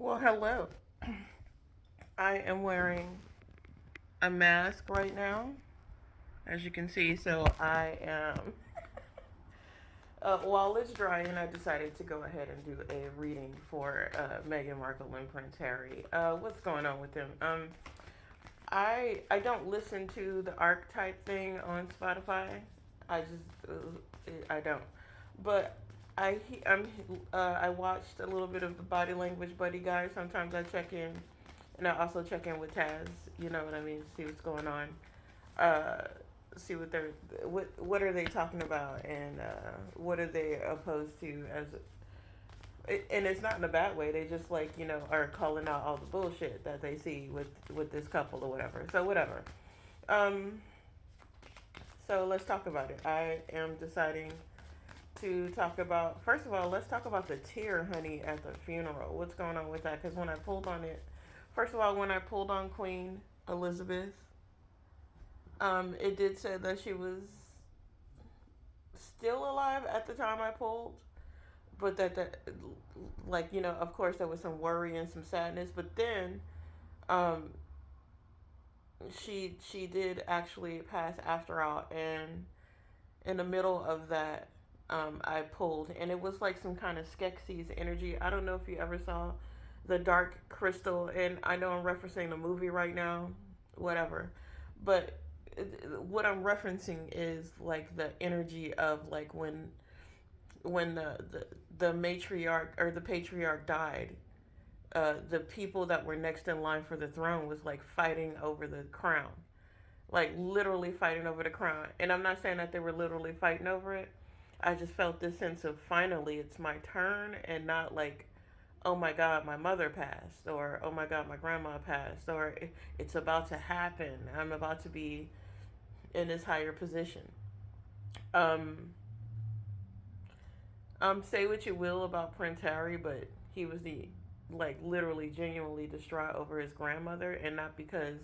Well, hello. I am wearing a mask right now, as you can see. So I am. While it's drying, I decided to go ahead and do a reading for Meghan Markle and Prince Harry. What's going on with them? I don't listen to the archetype thing on Spotify. I just I don't. But I watched a little bit of the body language buddy guy. Sometimes I check in, and I also check in with Taz. You know what I mean? See what's going on. Uh, See what they're what are they talking about, and what are they opposed to as. And it's not in a bad way. They just like are calling out all the bullshit that they see with this couple or whatever. So whatever. Um, so let's talk about it. I am deciding to talk about, first of all, let's talk about the tear honey at the funeral. What's going on with that? Because when I pulled on it, first of all, when I pulled on Queen Elizabeth, it did say that she was still alive at the time I pulled, but that like of course there was some worry and some sadness, but then um, she did actually pass after all, and in the middle of that, I pulled, and it was like some kind of Skeksis energy. I don't know if you ever saw the Dark Crystal, and I know I'm referencing the movie right now, whatever, but what I'm referencing is like the energy of like when the matriarch or the patriarch died. The people that were next in line for the throne was like fighting over the crown, like literally fighting over the crown. And I'm not saying that they were literally fighting over it. I just felt this sense of finally it's my turn, and not like, oh my God, my mother passed, or oh my God, my grandma passed, or it's about to happen. I'm about to be in this higher position. Um, say what you will about Prince Harry, but he was the like literally genuinely distraught over his grandmother, and not because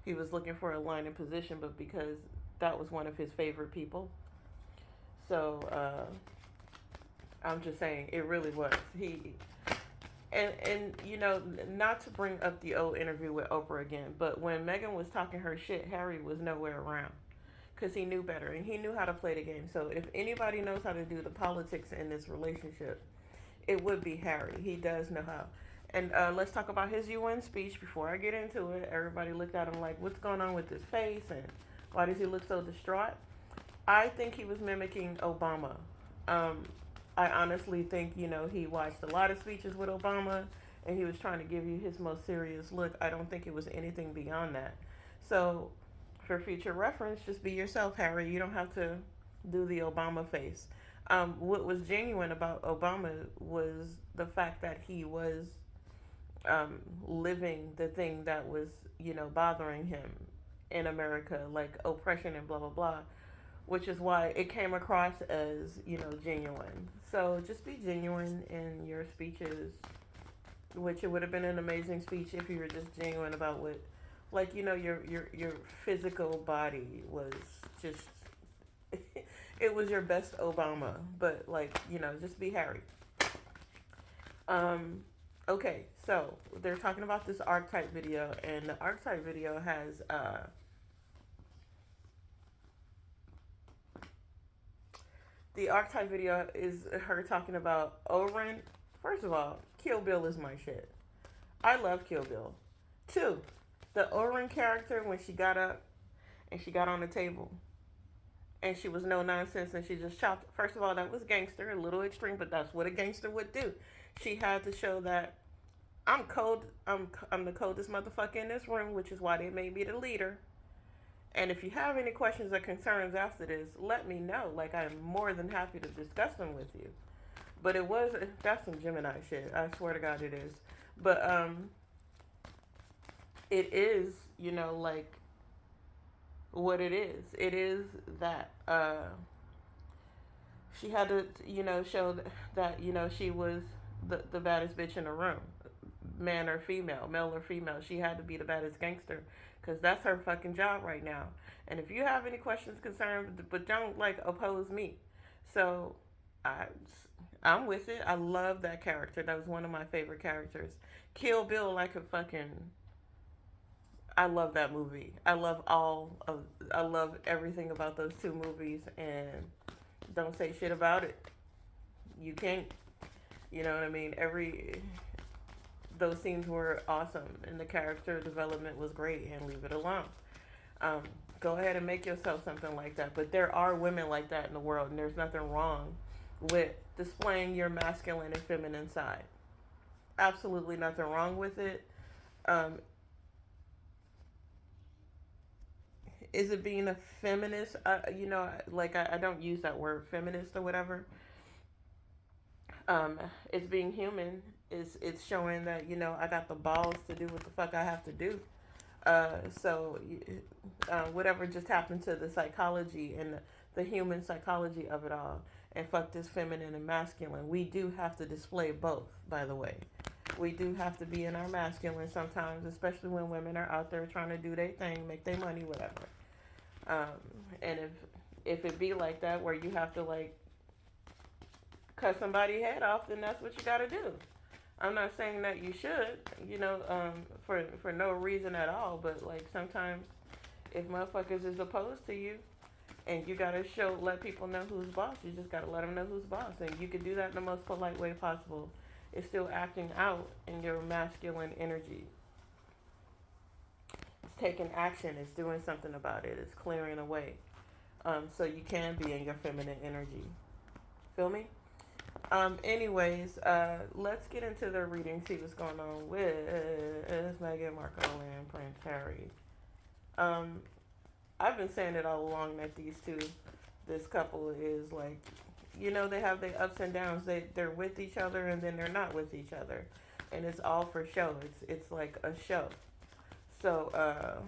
he was looking for a line in position, but because that was one of his favorite people. So I'm just saying, it really was he. And not to bring up the old interview with Oprah again, but when Megan was talking her shit, Harry was nowhere around because he knew better and he knew how to play the game. So if anybody knows how to do the politics in this relationship, it would be Harry. He does know how. And let's talk about his UN speech before I get into it. Everybody looked at him like, what's going on with his face and why does he look so distraught? I think he was mimicking Obama. Um, I honestly think, he watched a lot of speeches with Obama and he was trying to give you his most serious look. I don't think it was anything beyond that. So, for future reference, just be yourself, Harry. You don't have to do the Obama face. What was genuine about Obama was the fact that he was living the thing that was, bothering him in America, like oppression and blah, blah, blah, which is why it came across as, genuine. So just be genuine in your speeches, which it would have been an amazing speech if you were just genuine about what, like, your physical body was just, it was your best Obama, but like, just be Harry. Um, okay, so they're talking about this archetype video, and the archetype video has the archetype video is her talking about Oren. First of all, Kill Bill is my shit. I love Kill Bill. Two, the Oren character when she got up and she got on the table and she was no nonsense and she just chopped. First of all, that was gangster, a little extreme, but that's what a gangster would do. She had to show that I'm cold. I'm the coldest motherfucker in this room, which is why they made me the leader. And if you have any questions or concerns after this, let me know. Like, I'm more than happy to discuss them with you. But it was, that's some Gemini shit. I swear to God it is. But it is, like what it is. It is that she had to, show that, she was the baddest bitch in the room, man or female, male or female. She had to be the baddest gangster because that's her fucking job right now. And if you have any questions, concerns, but don't like oppose me. So I, I'm with it. I love that character. That was one of my favorite characters. Kill Bill, like a fucking. I love that movie. I love everything about those two movies, and don't say shit about it. You can't. You know what I mean? Those scenes were awesome, and the character development was great. And leave it alone. Um, Go ahead and make yourself something like that. But there are women like that in the world, and there's nothing wrong with displaying your masculine and feminine side. Absolutely nothing wrong with it. Um, is it being a feminist? Like I don't use that word feminist or whatever. Um, it's being human. It's showing that I got the balls to do what the fuck I have to do. So, whatever just happened to the psychology and the human psychology of it all, and fuck this feminine and masculine. We do have to display both, by the way. We do have to be in our masculine sometimes, especially when women are out there trying to do their thing, make their money, whatever. Um, and if it be like that, where you have to like cut somebody's head off, then that's what you got to do. I'm not saying that you should, for no reason at all. But like sometimes, if motherfuckers is opposed to you, and you gotta let people know who's boss. You just gotta let them know who's boss, and you can do that in the most polite way possible. It's still acting out in your masculine energy. It's taking action. It's doing something about it. It's clearing away, so you can be in your feminine energy. Feel me? Anyways, let's get into the reading, see what's going on with Meghan Markle and Prince Harry. Um, I've been saying it all along that this couple is like, they have their ups and downs. They're with each other and then they're not with each other, and it's all for show. It's like a show. So,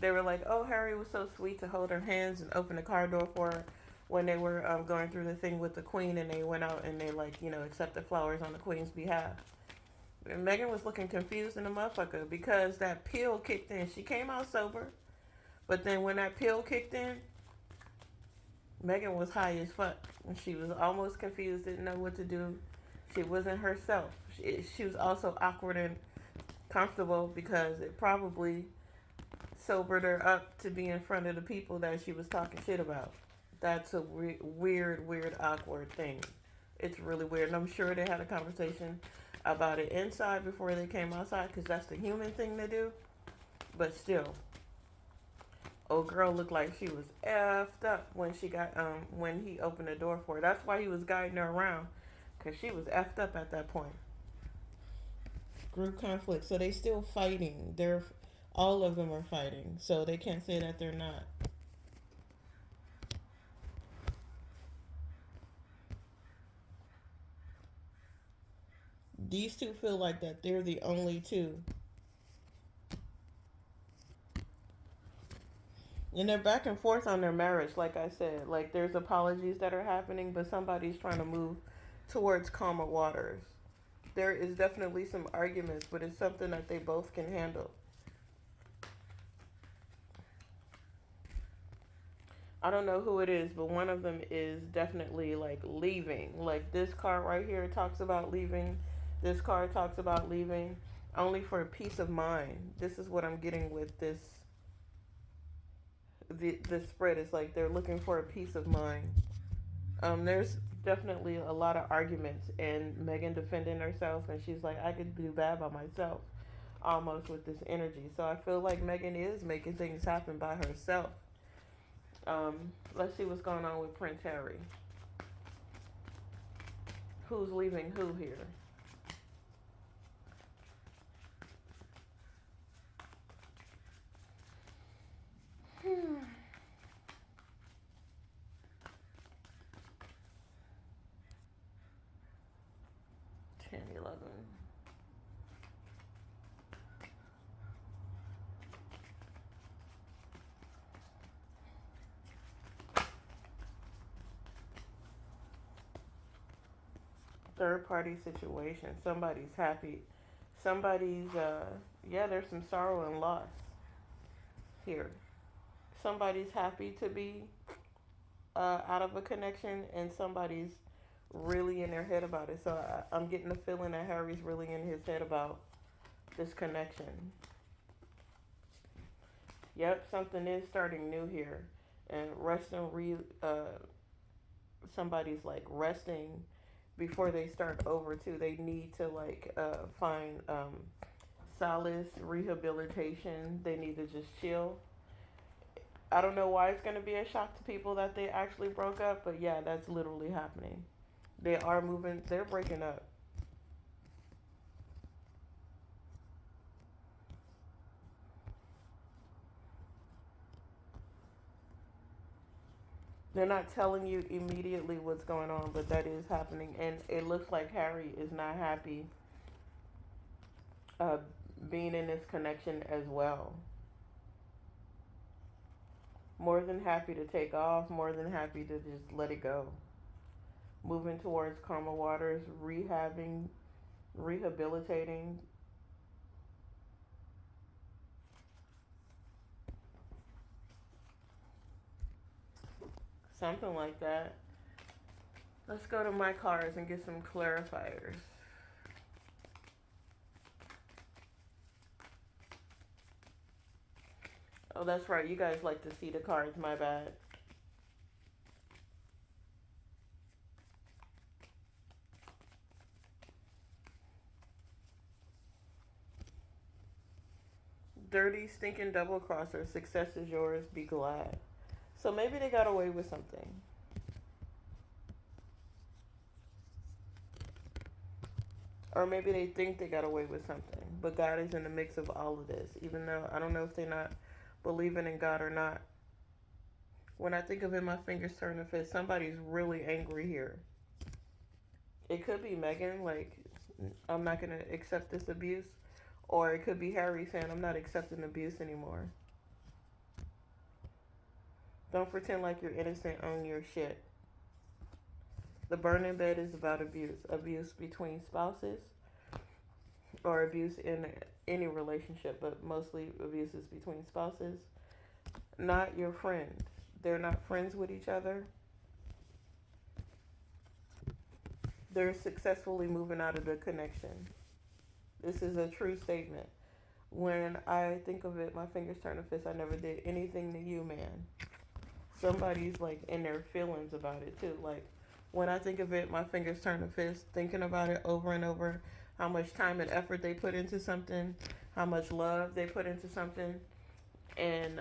they were like, oh, Harry was so sweet to hold her hands and open the car door for her when they were going through the thing with the queen, and they went out and they like accepted flowers on the queen's behalf. And Megan was looking confused in the motherfucker because that pill kicked in. She came out sober, but then when that pill kicked in, Megan was high as fuck. And she was almost confused, didn't know what to do. She wasn't herself. She was also awkward and comfortable because it probably sobered her up to be in front of the people that she was talking shit about. That's a weird, awkward thing. It's really weird. And I'm sure they had a conversation about it inside before they came outside, because that's the human thing to do. But still, old girl looked like she was effed up when when he opened the door for her. That's why he was guiding her around, because she was effed up at that point. Group conflict. So they still fighting. All of them are fighting. So they can't say that they're not. These two feel like that they're the only two. And they're back and forth on their marriage, like I said. Like there's apologies that are happening, but somebody's trying to move towards calmer waters. There is definitely some arguments, but it's something that they both can handle. I don't know who it is, but one of them is definitely like leaving. Like this card right here talks about leaving. This card talks about leaving only for peace of mind. This is what I'm getting with this spread. Is like they're looking for a peace of mind. There's definitely a lot of arguments, and Megan defending herself, and she's like, I could do bad by myself, almost with this energy. So I feel like Megan is making things happen by herself. Let's see what's going on with Prince Harry. Who's leaving who here? Hmm. 10, 11. Third party situation. Somebody's happy. Somebody's, yeah, there's some sorrow and loss here. Somebody's happy to be out of a connection and somebody's really in their head about it. So I'm getting the feeling that Harry's really in his head about this connection. Yep, something is starting new here, and somebody's like resting before they start over too. They need to like find solace, rehabilitation. They need to just chill. I don't know why it's gonna be a shock to people that they actually broke up, but yeah, that's literally happening. They are moving. They're breaking up. They're not telling you immediately what's going on, but that is happening, and it looks like Harry is not happy uh, being in this connection as well. More than happy to take off, more than happy to just let it go. Moving towards calmer waters, rehabbing, rehabilitating. Something like that. Let's go to my cards and get some clarifiers. Oh, that's right. You guys like to see the cards. My bad. Dirty, stinking double crosser. Success is yours. Be glad. So maybe they got away with something. Or maybe they think they got away with something. But God is in the mix of all of this. Even though I don't know if they're not believing in God or not. When I think of it, my fingers turn to fist. Somebody's really angry here. It could be Megan, like, I'm not going to accept this abuse. Or it could be Harry saying, I'm not accepting abuse anymore. Don't pretend like you're innocent on your shit. The burning bed is about abuse. Abuse between spouses or abuse in any relationship, but mostly abuse is between spouses. Not your friend. They're not friends with each other. They're successfully moving out of the connection. This is a true statement. When I think of it, my fingers turn to fists. I never did anything to you, man. Somebody's like in their feelings about it too. Like when I think of it, my fingers turn to fists, thinking about it over and over. How much time and effort they put into something, how much love they put into something, and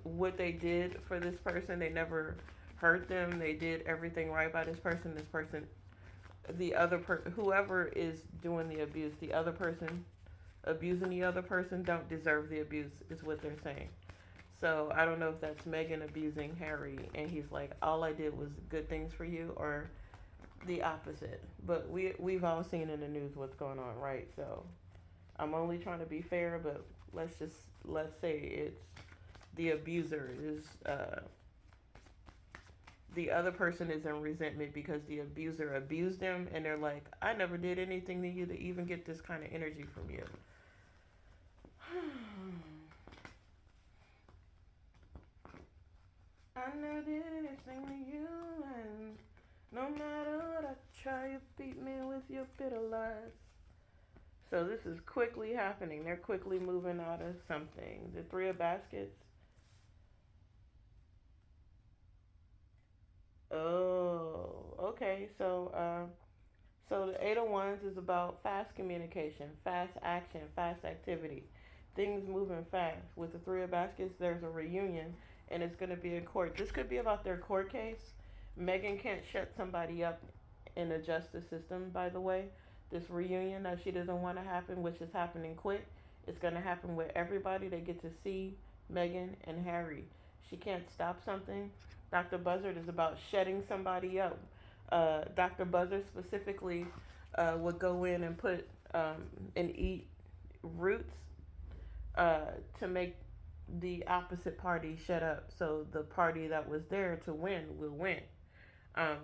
what they did for this person. They never hurt them. They did everything right by this person. This person, whoever is doing the abuse, the other person abusing the other person don't deserve the abuse, is what they're saying. So I don't know if that's Megan abusing Harry, and he's like, all I did was good things for you, or the opposite. But we've all seen in the news what's going on, right? So I'm only trying to be fair, but let's say it's the abuser is the other person is in resentment because the abuser abused them, and they're like, I never did anything to you to even get this kind of energy from you. I never did anything to you, and no matter what I try, you beat me with your bitter lies. So this is quickly happening. They're quickly moving out of something. The three of baskets. Oh, okay. So the eight of wands is about fast communication, fast action, fast activity, things moving fast. With the three of baskets, there's a reunion, and it's going to be in court. This could be about their court case. Megan can't shut somebody up in the justice system, by the way. This reunion that she doesn't want to happen, which is happening quick, it's going to happen with everybody. They get to see Megan and Harry. She can't stop something. Dr. Buzzard is about shutting somebody up. Dr. Buzzard specifically would go in and put and eat roots uh, to make the opposite party shut up. So the party that was there to win will win. Um,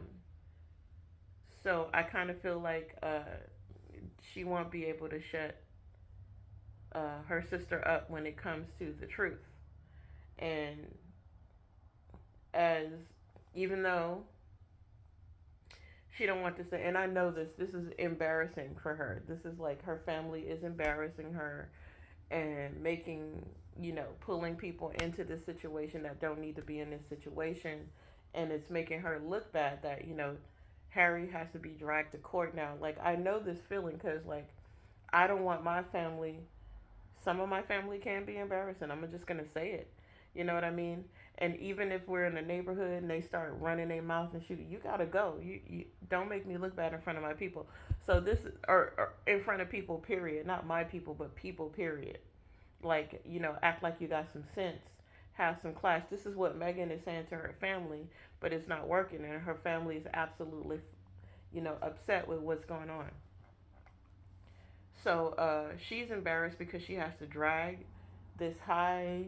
so I kind of feel like she won't be able to shut her sister up when it comes to the truth. And as even though she don't want this to, and I know this is embarrassing for her. This is like her family is embarrassing her and making, pulling people into this situation that don't need to be in this situation, and it's making her look bad that, Harry has to be dragged to court now. Like, I know this feeling because, like, I don't want my family, some of my family can be embarrassing. I'm just going to say it. You know what I mean? And even if we're in the neighborhood and they start running their mouth and shooting, you gotta go. You don't make me look bad in front of my people. So this, or in front of people, period. Not my people, but people, period. Like, act like you got some sense, have some class. This is what Megan is saying to her family, but it's not working, and her family is absolutely, upset with what's going on. So she's embarrassed because she has to drag this high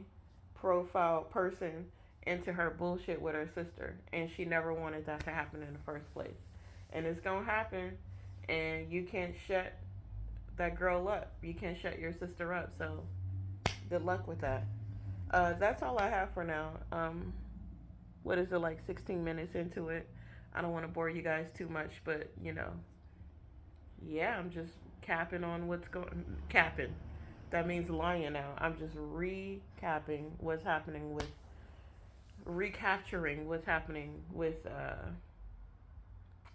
profile person into her bullshit with her sister, and she never wanted that to happen in the first place. And it's gonna happen, and you can't shut that girl up. You can't shut your sister up. So good luck with that. That's all I have for now. What is it, like 16 minutes into it? I don't want to bore you guys too much, but yeah, I'm just capping on what's going. Capping. That means lying now. I'm just recapping what's happening with, recapturing what's happening with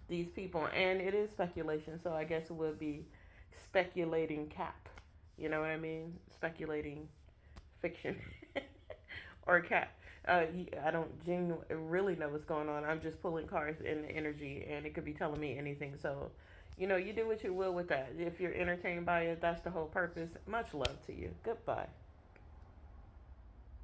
these people, and it is speculation. So I guess it would be speculating cap. You know what I mean? Speculating fiction or cap. I don't really know what's going on. I'm just pulling cards in the energy, and it could be telling me anything. So, you do what you will with that. If you're entertained by it, that's the whole purpose. Much love to you. Goodbye.